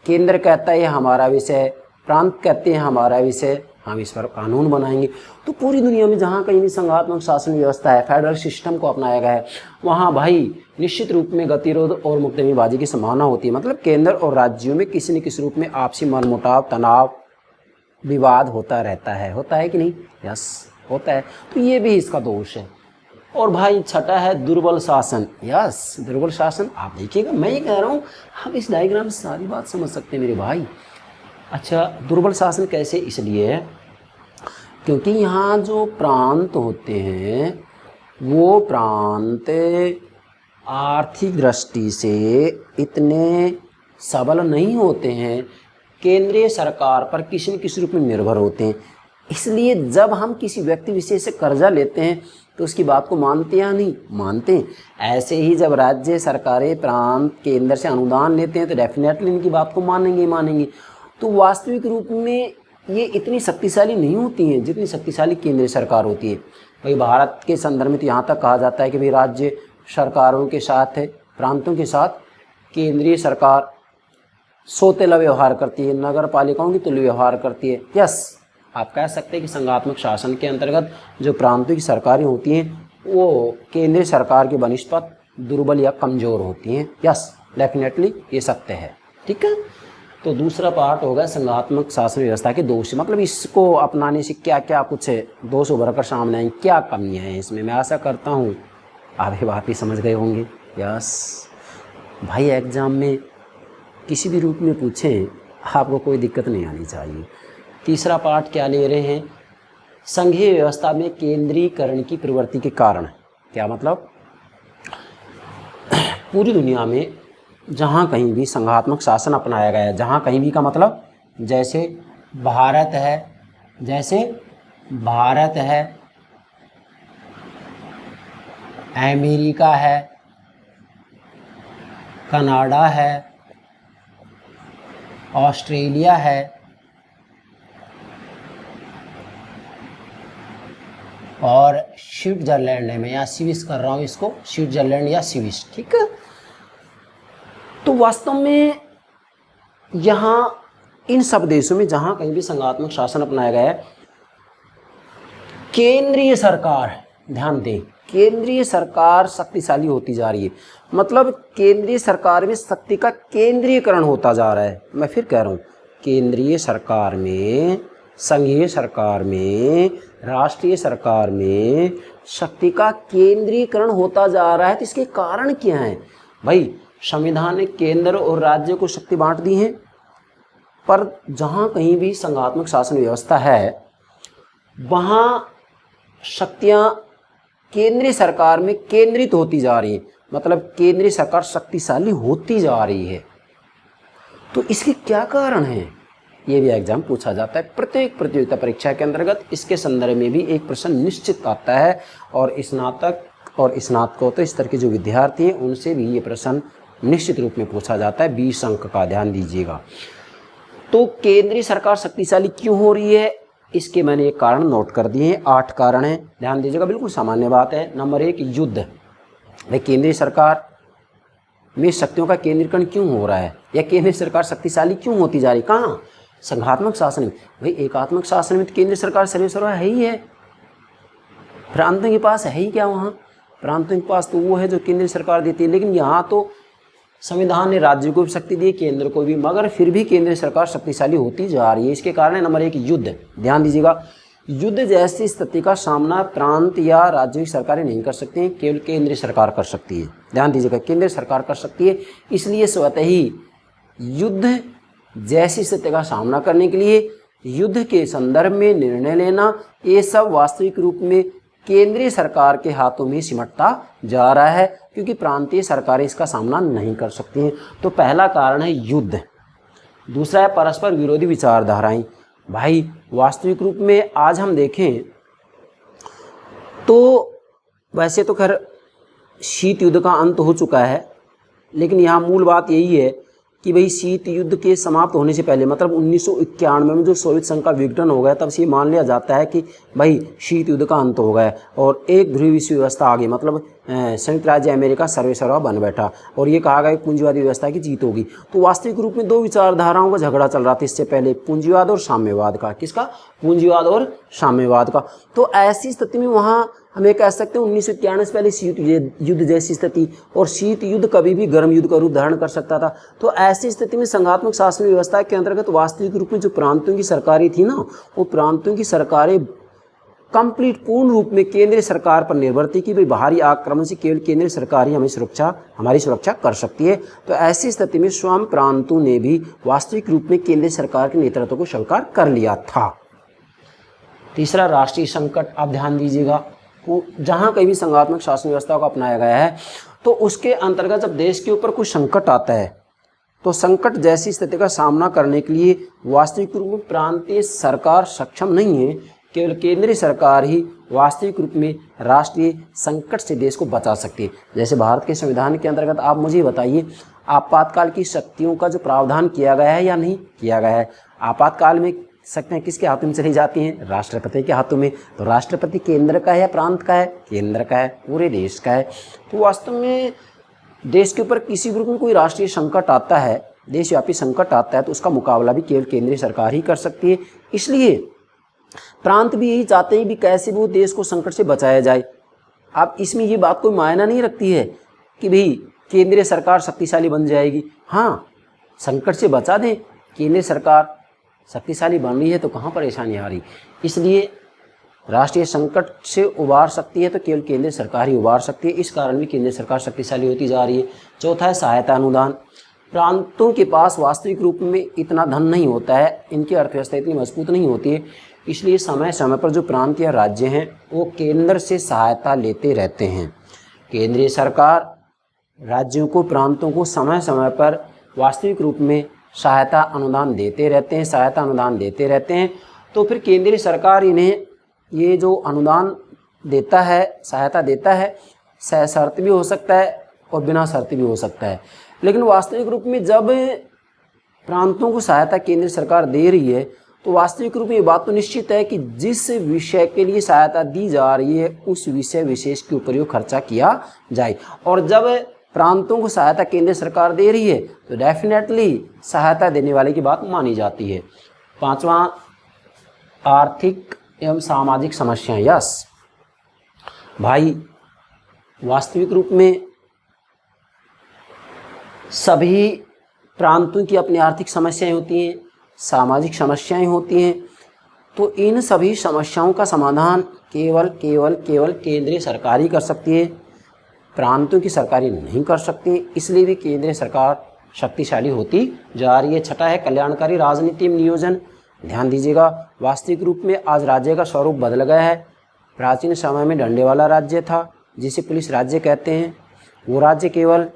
केंद्र कहता है ये हमारा विषय, प्रांत कहते हैं हमारा विषय, हम इस पर कानून बनाएंगे। तो पूरी दुनिया में जहाँ कहीं भी संघात्मक शासन व्यवस्था है, फेडरल सिस्टम को अपनाया गया है, वहाँ भाई निश्चित रूप में गतिरोध और मुकदमेबाजी की संभावना होती है। मतलब केंद्र और राज्यों में किसी न किसी रूप में आपसी मनमुटाव, तनाव, विवाद होता रहता है कि नहीं? यस, होता है। तो ये भी इसका दोष है। और भाई छठा है दुर्बल शासन। यस, दुर्बल शासन। आप देखिएगा, मैं ये कह रहा हूँ, आप इस डायग्राम से सारी बात समझ सकते हैं मेरे भाई। अच्छा, दुर्बल शासन कैसे? इसलिए है क्योंकि यहाँ जो प्रांत होते हैं वो प्रांत आर्थिक दृष्टि से इतने सबल नहीं होते हैं, केंद्रीय सरकार पर किसी न किसी रूप में निर्भर होते हैं। इसलिए जब हम किसी व्यक्ति विशेष से कर्जा लेते हैं तो उसकी बात को मानते या नहीं मानते। ऐसे ही जब राज्य सरकारें प्रांत केंद्र से अनुदान लेते हैं तो डेफिनेटली इनकी बात को मानेंगे। तो वास्तविक रूप में ये इतनी शक्तिशाली नहीं होती हैं जितनी शक्तिशाली केंद्रीय सरकार होती है। भाई भारत के संदर्भ में तो यहाँ तक कहा जाता है कि भाई राज्य सरकारों के साथ है, प्रांतों के साथ केंद्रीय सरकार सौतेला व्यवहार करती है, नगर पालिकाओं की तुल्य व्यवहार करती है। यस, आप कह सकते हैं कि संघात्मक शासन के अंतर्गत जो प्रांतों की सरकारें होती हैं वो केंद्रीय सरकार के बनिस्पत दुर्बल या कमज़ोर होती हैं। यस, डेफिनेटली ये सत्य है। ठीक है, तो दूसरा पार्ट होगा संघात्मक शासन व्यवस्था के दोष। मतलब इसको अपनाने से क्या क्या कुछ दोष उभर कर सामने आएंगे, क्या कमियाँ हैं इसमें। मैं आशा करता हूँ आप ये बात ही समझ गए होंगे। यस भाई, एग्ज़ाम में किसी भी रूप में पूछें आपको कोई दिक्कत नहीं आनी चाहिए। तीसरा पार्ट क्या ले रहे हैं? संघीय व्यवस्था में केंद्रीकरण की प्रवृत्ति के कारण। क्या मतलब? पूरी दुनिया में जहाँ कहीं भी संघात्मक शासन अपनाया गया है, जहाँ कहीं भी का मतलब जैसे भारत है, अमेरिका है, कनाडा है, ऑस्ट्रेलिया है और स्विट्जरलैंड है। मैं यहाँ स्विस कर रहा हूँ इसको, स्विट्जरलैंड या स्विस। ठीक है, तो वास्तव में यहाँ इन सब देशों में जहाँ कहीं भी संघात्मक शासन अपनाया गया है, केंद्रीय सरकार, ध्यान दें, केंद्रीय सरकार शक्तिशाली होती जा रही है। मतलब केंद्रीय सरकार में शक्ति का केंद्रीयकरण होता जा रहा है। मैं फिर कह रहा हूँ, केंद्रीय सरकार में, संघीय सरकार में, राष्ट्रीय सरकार में शक्ति का केंद्रीकरण होता जा रहा है। तो इसके कारण क्या हैं? भाई संविधान ने केंद्र और राज्य को शक्ति बांट दी है, पर जहाँ कहीं भी संघात्मक शासन व्यवस्था है वहाँ शक्तियाँ केंद्रीय सरकार में केंद्रित होती जा रही है। मतलब केंद्रीय सरकार शक्तिशाली होती जा रही है। तो इसके क्या कारण हैं? ये भी एग्जाम पूछा जाता है प्रत्येक प्रतियोगिता परीक्षा के अंतर्गत। इसके संदर्भ में भी एक प्रश्न निश्चित आता है और स्नातक और स्नातकोत्तर स्तर के जो विद्यार्थी हैं उनसे भी ये प्रश्न निश्चित रूप में पूछा जाता है। 20 अंक का, ध्यान दीजिएगा। तो केंद्रीय सरकार शक्तिशाली क्यों हो रही है, इसके मैंने एक कारण नोट कर दिए हैं। 8 कारण हैं, ध्यान दीजिएगा, बिल्कुल सामान्य बात है। नंबर 1, युद्ध। भाई केंद्रीय सरकार में शक्तियों का केंद्रीकरण क्यों हो रहा है, या केंद्रीय सरकार शक्तिशाली क्यों होती जा रही? कहाँ? संघात्मक शासन में। भाई एकात्मक शासन में तो केंद्रीय सरकार सर्वेसर्वा है ही है, प्रांतों के पास है ही क्या? वहाँ प्रांतों के पास तो वो है जो केंद्रीय सरकार देती है। लेकिन यहाँ तो संविधान ने राज्य को भी शक्ति दी, केंद्र को भी, मगर फिर भी केंद्रीय सरकार शक्तिशाली होती जा रही है। इसके कारण है नंबर 1, युद्ध। ध्यान दीजिएगा, युद्ध जैसी स्थिति का सामना प्रांत या राज्य की सरकारें नहीं कर सकती हैं, केवल केंद्रीय सरकार कर सकती है। ध्यान दीजिएगा, केंद्रीय सरकार कर सकती है। इसलिए स्वतः ही युद्ध जैसी स्थिति का सामना करने के लिए युद्ध के संदर्भ में निर्णय लेना, ये सब वास्तविक रूप में केंद्रीय सरकार के हाथों में सिमटता जा रहा है, क्योंकि प्रांतीय सरकारें इसका सामना नहीं कर सकती हैं। तो पहला कारण है युद्ध। दूसरा है परस्पर विरोधी विचारधाराएं। भाई वास्तविक रूप में आज हम देखें तो वैसे तो खैर शीत युद्ध का अंत हो चुका है, लेकिन यहाँ मूल बात यही है कि भाई शीत युद्ध के समाप्त होने से पहले मतलब 1991 में जो सोवियत संघ का विघटन हो गया, तब से ये मान लिया जाता है कि भाई शीत युद्ध का अंत हो गया और एक ध्रुवीय विश्व व्यवस्था आ गई, मतलब संयुक्त राज्य अमेरिका सर्वेसर्वा बन बैठा और ये कहा गया कि पूंजीवादी व्यवस्था की जीत होगी। तो वास्तविक रूप में दो विचारधाराओं का झगड़ा चल रहा था इससे पहले, पूंजीवाद और साम्यवाद का। किसका? पूंजीवाद और साम्यवाद का। तो ऐसी स्थिति में वहाँ हम ये कह सकते हैं 1991 से पहले शीत युद्ध जैसी स्थिति, और शीत युद्ध कभी भी गर्म युद्ध का रूप धारण कर सकता था। तो ऐसी स्थिति में संघात्मक शासन व्यवस्था के अंतर्गत वास्तविक रूप में जो प्रांतों की सरकारें थी ना, वो प्रांतों की सरकारें कंप्लीट पूर्ण रूप में केंद्रीय सरकार पर निर्भर थी कि भाई बाहरी आक्रमण से केवल केंद्रीय सरकार ही हमारी सुरक्षा कर सकती है। तो ऐसी स्थिति में स्वयं प्रांतों ने भी वास्तविक रूप में केंद्रीय सरकार के नेतृत्व को स्वीकार कर लिया था। तीसरा, राष्ट्रीय संकट। आप ध्यान दीजिएगा, जहाँ कहीं भी संघात्मक शासन व्यवस्था को अपनाया गया है तो उसके अंतर्गत जब देश के ऊपर कोई संकट आता है तो संकट जैसी स्थिति का सामना करने के लिए वास्तविक रूप में प्रांतीय सरकार सक्षम नहीं है, केवल केंद्रीय सरकार ही वास्तविक रूप में राष्ट्रीय संकट से देश को बचा सकती है। जैसे भारत के संविधान के अंतर्गत आप मुझे बताइए, आपातकाल की शक्तियों का जो प्रावधान किया गया है या नहीं किया गया है? आपातकाल में शक्तियाँ किसके हाथों में चली जाती हैं? राष्ट्रपति के हाथों में। तो राष्ट्रपति केंद्र का है या प्रांत का है? केंद्र का है, पूरे देश का है। तो वास्तव में देश के ऊपर किसी भी रूप में कोई राष्ट्रीय संकट आता है, देशव्यापी संकट आता है, तो उसका मुकाबला भी केवल केंद्रीय सरकार ही कर सकती है। इसलिए प्रांत भी यही चाहते हैं भी कैसे भी वो देश को संकट से बचाया जाए। अब इसमें ये बात कोई मायना नहीं रखती है कि भाई केंद्रीय सरकार शक्तिशाली बन जाएगी। हाँ, संकट से बचा दें, केंद्रीय सरकार शक्तिशाली बन रही है तो कहाँ परेशानी आ रही। इसलिए राष्ट्रीय संकट से उबार सकती है तो केवल केंद्रीय सरकार ही उबार सकती है। इस कारण भी केंद्रीय सरकार शक्तिशाली होती जा रही है। चौथा है सहायता अनुदान। प्रांतों के पास वास्तविक रूप में इतना धन नहीं होता है, इनकी अर्थव्यवस्था इतनी मजबूत नहीं होती है, इसलिए समय समय पर जो प्रांत या राज्य हैं वो केंद्र से सहायता लेते रहते हैं। केंद्रीय सरकार राज्यों को, प्रांतों को समय समय पर वास्तविक रूप में सहायता अनुदान देते रहते हैं। तो फिर केंद्रीय सरकार इन्हें ये जो अनुदान देता है, सहायता देता है, सशर्त भी हो सकता है और बिना शर्त भी हो सकता है। लेकिन वास्तविक रूप में जब प्रांतों को सहायता केंद्र सरकार दे रही है तो वास्तविक रूप में ये बात तो निश्चित है कि जिस विषय के लिए सहायता दी जा रही है उस विषय विशेष के ऊपर खर्चा किया जाए। और जब प्रांतों को सहायता केंद्र सरकार दे रही है तो डेफिनेटली सहायता देने वाले की बात मानी जाती है। पांचवा, आर्थिक एवं सामाजिक समस्याएं। यस भाई, वास्तविक रूप में सभी प्रांतों की अपनी आर्थिक समस्याएं होती हैं, सामाजिक समस्याएं होती हैं। तो इन सभी समस्याओं का समाधान केवल केंद्रीय सरकार ही कर सकती है, प्रांतों की सरकारें नहीं कर सकती। इसलिए भी केंद्रीय सरकार शक्तिशाली होती जा रही है। छठा है कल्याणकारी राजनीति में नियोजन। ध्यान दीजिएगा, वास्तविक रूप में आज राज्य का स्वरूप बदल गया है। प्राचीन समय में डंडे वाला राज्य था जिसे पुलिस राज्य कहते हैं। वो राज्य केवल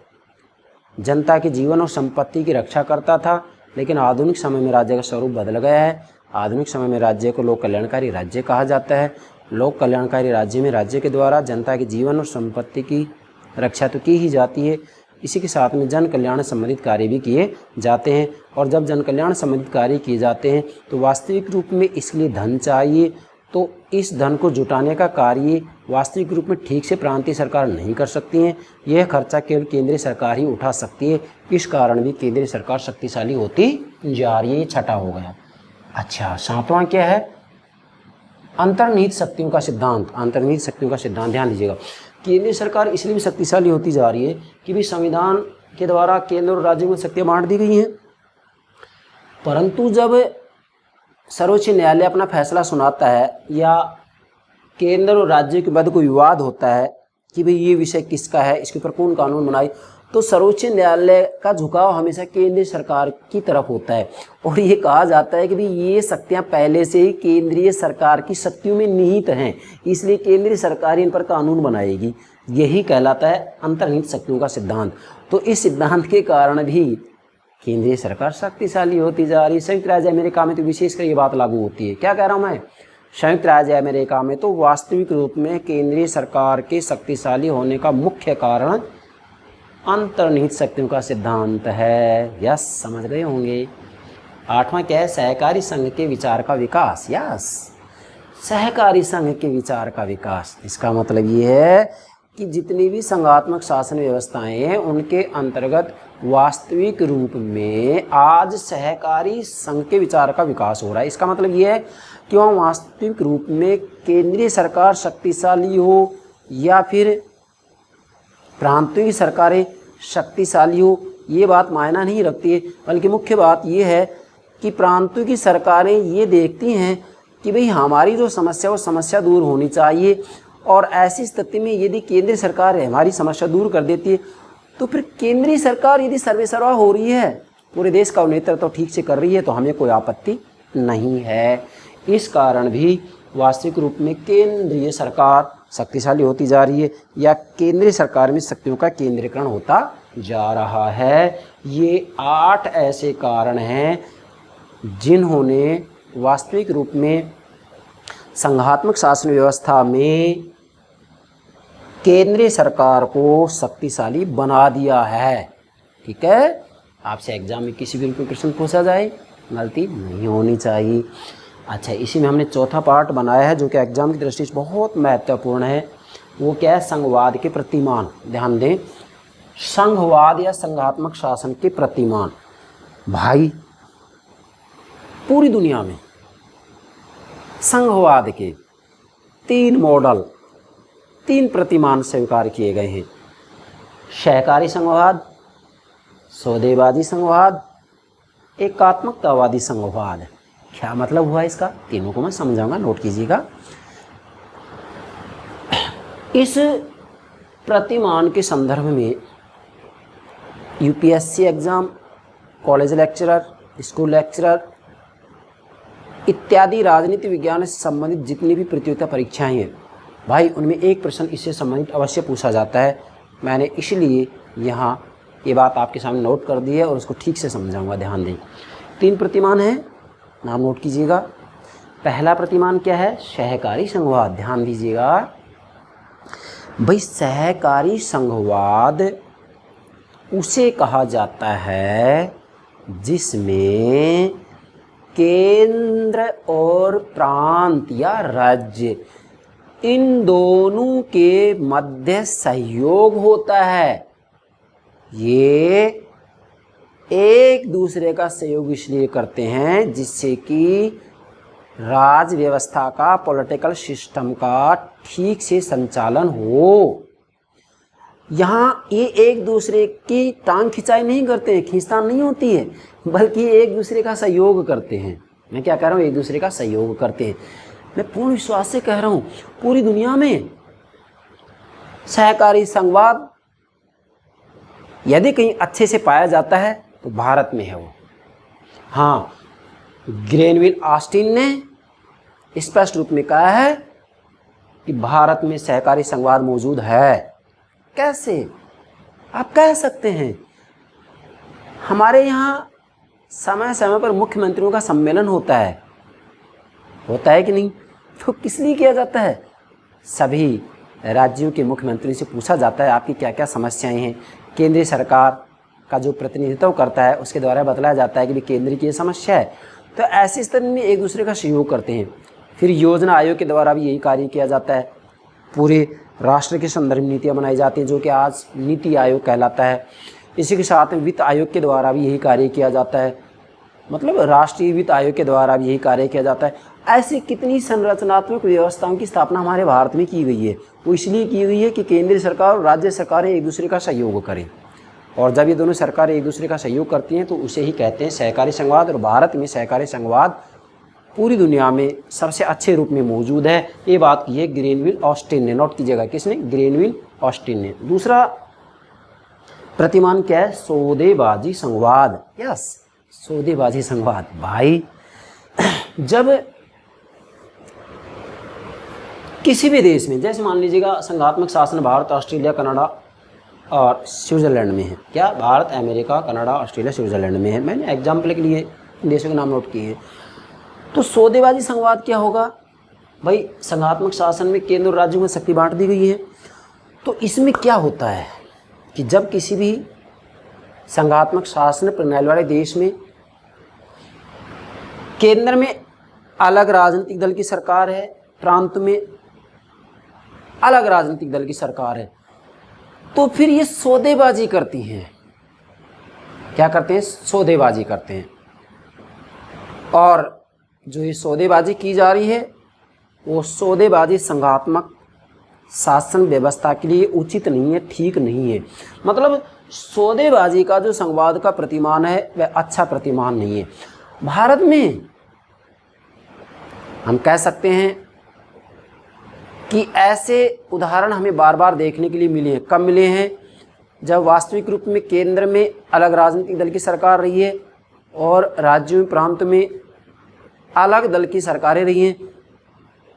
जनता के जीवन और संपत्ति की रक्षा करता था, लेकिन आधुनिक समय में राज्य का स्वरूप बदल गया है। आधुनिक समय में राज्य को लोक कल्याणकारी राज्य कहा जाता है। लोक कल्याणकारी राज्य में राज्य के द्वारा जनता के जीवन और संपत्ति की रक्षा तो की ही जाती है, इसी के साथ में जन कल्याण संबंधित कार्य भी किए जाते हैं। और जब जन कल्याण संबंधित कार्य किए जाते हैं तो वास्तविक रूप में इसके लिए धन चाहिए। तो इस धन को जुटाने का कार्य वास्तविक रूप में ठीक से प्रांतीय सरकार नहीं कर सकती हैं, यह खर्चा केवल केंद्रीय सरकार ही उठा सकती है। इस कारण भी केंद्रीय सरकार शक्तिशाली होती जा रही है। ये छठा हो गया। अच्छा, सातवां क्या है? अंतर्निहित शक्तियों का सिद्धांत। अंतर्निहित शक्तियों का सिद्धांत ध्यान दीजिएगा, केंद्रीय सरकार इसलिए भी शक्तिशाली होती जा रही है कि भी संविधान के द्वारा केंद्र और राज्यों को शक्तियाँ बांट दी गई हैं, परंतु जब सर्वोच्च न्यायालय अपना फैसला सुनाता है या केंद्र और राज्य के मध्य कोई विवाद होता है कि भाई ये विषय किसका है, इसके ऊपर कौन कानून बनाए, तो सर्वोच्च न्यायालय का झुकाव हमेशा केंद्रीय सरकार की तरफ होता है। और ये कहा जाता है कि भाई ये शक्तियाँ पहले से ही केंद्रीय सरकार की शक्तियों में निहित हैं, इसलिए केंद्रीय सरकार इन पर कानून बनाएगी। यही कहलाता है अंतर्निहित शक्तियों का सिद्धांत। तो इस सिद्धांत के कारण भी केंद्रीय सरकार शक्तिशाली होती जा रही है। संयुक्त राज्य अमेरिका में तो विशेषकर ये बात लागू होती है। क्या कह रहा हूँ मैं? संयुक्त राज्य अमेरिका में तो वास्तविक रूप में केंद्रीय सरकार के शक्तिशाली होने का मुख्य कारण अंतर्निहित शक्तियों का सिद्धांत है। यस, समझ गए होंगे। 8वां क्या है? सहकारी संघ के विचार का विकास। यस, सहकारी संघ के विचार का विकास। इसका मतलब ये है कि जितनी भी संघात्मक शासन व्यवस्थाएं हैं उनके अंतर्गत वास्तविक रूप में आज सहकारी संघ के विचार का विकास हो रहा है। इसका मतलब ये है कि वहाँ वास्तविक रूप में केंद्रीय सरकार शक्तिशाली हो या फिर प्रांतों की सरकारें शक्तिशाली हो, ये बात मायना नहीं रखती है, बल्कि मुख्य बात ये है कि प्रांतों की सरकारें ये देखती हैं कि भाई हमारी जो समस्या वो समस्या दूर होनी चाहिए, और ऐसी स्थिति में यदि केंद्रीय सरकार हमारी समस्या दूर कर देती है तो फिर केंद्रीय सरकार यदि सर्वेसर्वा हो रही है, पूरे देश का नेतृत्व तो ठीक से कर रही है, तो हमें कोई आपत्ति नहीं है। इस कारण भी वास्तविक रूप में केंद्रीय सरकार शक्तिशाली होती जा रही है या केंद्रीय सरकार में शक्तियों का केंद्रीकरण होता जा रहा है। ये 8 ऐसे कारण हैं जिन्होंने वास्तविक रूप में संघात्मक शासन व्यवस्था में केंद्रीय सरकार को शक्तिशाली बना दिया है। ठीक है, आपसे एग्जाम में किसी भी प्रश्न पूछा जाए गलती नहीं होनी चाहिए। अच्छा, इसी में हमने चौथा पार्ट बनाया है जो कि एग्जाम की दृष्टि से बहुत महत्वपूर्ण है। वो क्या है? संघवाद के प्रतिमान। ध्यान दें, संघवाद या संघात्मक शासन के प्रतिमान। भाई पूरी दुनिया में संघवाद के 3 मॉडल, 3 प्रतिमान स्वीकार किए गए हैं। सहकारी संघवाद, सौदेबाजी संघवाद, एकात्मकतावादी संघवाद। क्या मतलब हुआ इसका? तीनों को मैं समझाऊंगा, नोट कीजिएगा। इस प्रतिमान के संदर्भ में UPSC exam, college lecturer, school lecturer इत्यादि राजनीति विज्ञान से संबंधित जितनी भी प्रतियोगिता परीक्षाएं हैं भाई, उनमें एक प्रश्न इससे संबंधित अवश्य पूछा जाता है। मैंने इसलिए यहाँ ये बात आपके सामने नोट कर दी है और उसको ठीक से समझाऊंगा। ध्यान दें, 3 प्रतिमान हैं, नाम नोट कीजिएगा। पहला प्रतिमान क्या है? सहकारी संघवाद। ध्यान दीजिएगा भाई, सहकारी संघवाद उसे कहा जाता है जिसमें केंद्र और प्रांत या राज्य इन दोनों के मध्य सहयोग होता है। ये एक दूसरे का सहयोग इसलिए करते हैं जिससे कि राज व्यवस्था का, पॉलिटिकल सिस्टम का ठीक से संचालन हो। यहाँ ये एक दूसरे की टांग खिंचाई नहीं करते हैं, खींचतान नहीं होती है, बल्कि एक दूसरे का सहयोग करते हैं। मैं क्या कह रहा हूँ? एक दूसरे का सहयोग करते हैं। मैं पूर्ण विश्वास से कह रहा हूँ, पूरी दुनिया में सहकारी संघवाद यदि कहीं अच्छे से पाया जाता है तो भारत में है वो। हाँ, ग्रेनविल ऑस्टिन ने स्पष्ट रूप में कहा है कि भारत में सहकारी संघवाद मौजूद है। कैसे आप कह सकते हैं? हमारे यहाँ समय समय पर मुख्यमंत्रियों का सम्मेलन होता है कि नहीं? तो किस लिए किया जाता है? सभी राज्यों के मुख्यमंत्री से पूछा जाता है आपकी क्या क्या समस्याएं हैं। केंद्रीय सरकार का जो प्रतिनिधित्व करता है उसके द्वारा बतलाया जाता है कि केंद्र की ये समस्या है। तो ऐसी स्थिति में एक दूसरे का सहयोग करते हैं। फिर योजना आयोग के द्वारा भी यही कार्य किया जाता है। पूरे राष्ट्र के संदर्भ नीतियाँ बनाई जाती हैं जो कि आज नीति आयोग कहलाता है। इसी के साथ में वित्त आयोग के द्वारा भी यही कार्य किया जाता है, मतलब राष्ट्रीय वित्त आयोग के द्वारा भी यही कार्य किया जाता है। ऐसी कितनी संरचनात्मक व्यवस्थाओं की स्थापना हमारे भारत में की गई है। वो इसलिए की गई है कि केंद्रीय सरकार और राज्य सरकारें एक दूसरे का सहयोग करें, और जब ये दोनों सरकारें एक दूसरे का सहयोग करती हैं तो उसे ही कहते हैं सहकारी संघवाद। और भारत में सहकारी संघवाद पूरी दुनिया में सबसे अच्छे रूप में मौजूद है। ये बात की है ग्रेनविल ऑस्टिन ने। नोट कीजिएगा, किसने? ग्रेनविल ऑस्टिन ने। दूसरा प्रतिमान क्या है? सौदेबाजी संघवाद। यस, सौदेबाजी संघवाद। भाई जब किसी भी देश में, जैसे मान लीजिएगा संघात्मक शासन भारत, ऑस्ट्रेलिया, कनाडा और स्विट्जरलैंड में है। क्या? Bharat, America, Canada, Australia, Switzerland में है। मैंने एग्जाम्पल के लिए देशों के नाम नोट किए हैं। तो सौदेबाजी संघवाद क्या होगा? भाई संघात्मक शासन में केंद्र और राज्यों में शक्ति बांट दी गई है। तो इसमें क्या होता है? कि जब किसी भी संघात्मक शासन प्रणाली वाले देश में केंद्र में अलग राजनीतिक दल की सरकार है, प्रांत में अलग राजनीतिक दल की सरकार है, तो फिर ये सौदेबाजी करती हैं। क्या करते हैं? सौदेबाजी करते हैं। और जो ये सौदेबाजी की जा रही है वो सौदेबाजी संघात्मक शासन व्यवस्था के लिए उचित नहीं है, ठीक नहीं है। मतलब सौदेबाजी का जो संवाद का प्रतिमान है वह अच्छा प्रतिमान नहीं है। भारत में हम कह सकते हैं कि ऐसे उदाहरण हमें बार बार देखने के लिए मिले हैं। कब मिले हैं? जब वास्तविक रूप में केंद्र में अलग राजनीतिक दल की सरकार रही है और राज्यों में प्रांत में अलग दल की सरकारें रही हैं,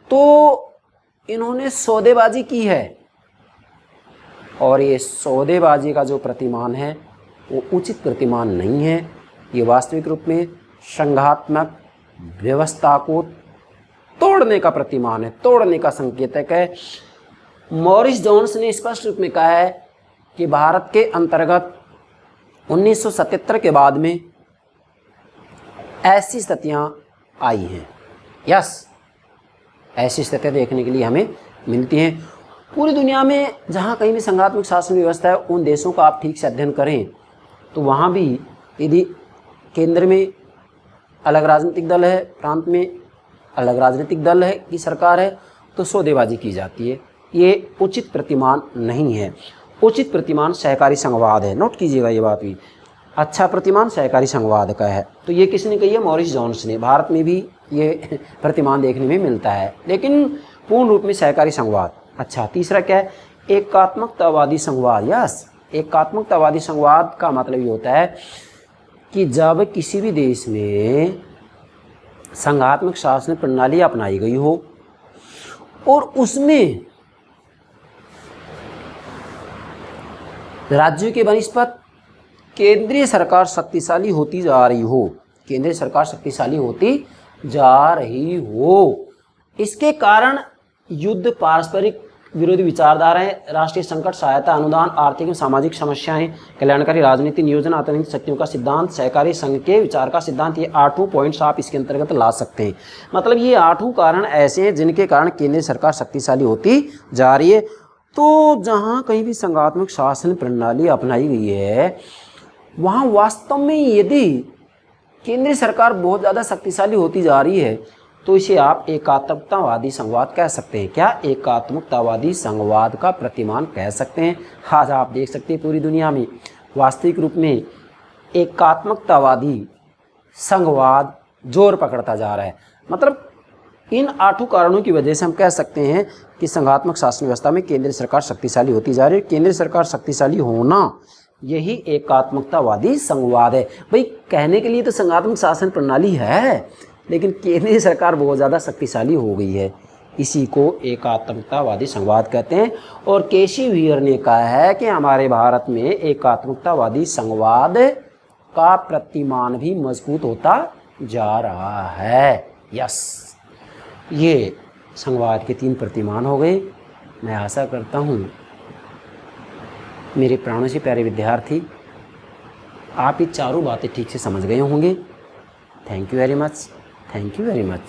तो इन्होंने सौदेबाजी की है। और ये सौदेबाजी का जो प्रतिमान है वो उचित प्रतिमान नहीं है। ये वास्तविक रूप में संघात्मक व्यवस्था को तोड़ने का प्रतिमान है, तोड़ने का संकेतक है। मॉरिस जोन्स ने स्पष्ट रूप में कहा है कि भारत के अंतर्गत 1977 के बाद में ऐसी स्थितियां आई हैं। यस, ऐसी स्थितियां देखने के लिए हमें मिलती हैं। पूरी दुनिया में जहां कहीं भी संघात्मक शासन व्यवस्था है, उन देशों का आप ठीक से अध्ययन करें तो वहां भी यदि केंद्र में अलग राजनीतिक दल है, प्रांत में अलग राजनीतिक दल है की सरकार है, तो सौदेबाजी की जाती है। ये उचित प्रतिमान नहीं है। उचित प्रतिमान सहकारी संघवाद है। नोट कीजिएगा ये बात भी। अच्छा प्रतिमान सहकारी संघवाद का है। तो ये किसने कही है? मॉरिस जोन्स ने। भारत में भी ये प्रतिमान देखने में मिलता है, लेकिन पूर्ण रूप में सहकारी संघवाद। अच्छा, तीसरा क्या है? एकात्मकतावादी संघवाद। यस, एकात्मकतावादी संघवाद का मतलब ये होता है कि जब किसी भी देश में संघात्मक शासन प्रणाली अपनाई गई हो और उसमें राज्यों के बनिस्पत केंद्रीय सरकार शक्तिशाली होती जा रही हो, केंद्रीय सरकार शक्तिशाली होती जा रही हो, इसके कारण युद्ध, पारस्परिक विरोधी विचारधाराएं, राष्ट्रीय संकट, सहायता, अनुदान, आर्थिक एवं सामाजिक समस्याएं, कल्याणकारी राजनीति, नियोजन, आतंरिक शक्तियों का सिद्धांत, सहकारी संघ के विचार का सिद्धांत, ये 8 पॉइंट्स आप इसके अंतर्गत ला सकते हैं। मतलब ये 8 कारण ऐसे हैं जिनके कारण केंद्रीय सरकार शक्तिशाली होती जा रही है। तो जहाँ कहीं भी संघात्मक शासन प्रणाली अपनाई गई है, वहाँ वास्तव में यदि केंद्रीय सरकार बहुत ज़्यादा शक्तिशाली होती जा रही है तो इसे आप एकात्मकतावादी संघवाद कह सकते हैं। क्या? एकात्मकतावादी संघवाद का प्रतिमान कह सकते हैं। आज आप देख सकते हैं पूरी दुनिया में वास्तविक रूप में एकात्मकतावादी संघवाद जोर पकड़ता जा रहा है। मतलब इन 8 कारणों की वजह से हम कह सकते हैं कि संघात्मक शासन व्यवस्था में केंद्र सरकार शक्तिशाली होती जा रही है। केंद्र सरकार शक्तिशाली होना यही एकात्मकतावादी संघवाद है। भाई, कहने के लिए तो संघात्मक शासन प्रणाली है, लेकिन केंद्रीय सरकार बहुत ज़्यादा शक्तिशाली हो गई है। इसी को एकात्मकतावादी संघवाद कहते हैं। और केसी व्हीयर ने कहा है कि हमारे भारत में एकात्मकतावादी संघवाद का प्रतिमान भी मजबूत होता जा रहा है। यस, ये संघवाद के 3 प्रतिमान हो गए। मैं आशा करता हूँ मेरे प्राणों से प्यारे विद्यार्थी आप ये चारों बातें ठीक से समझ गए होंगे। Thank you very much. Thank you very much.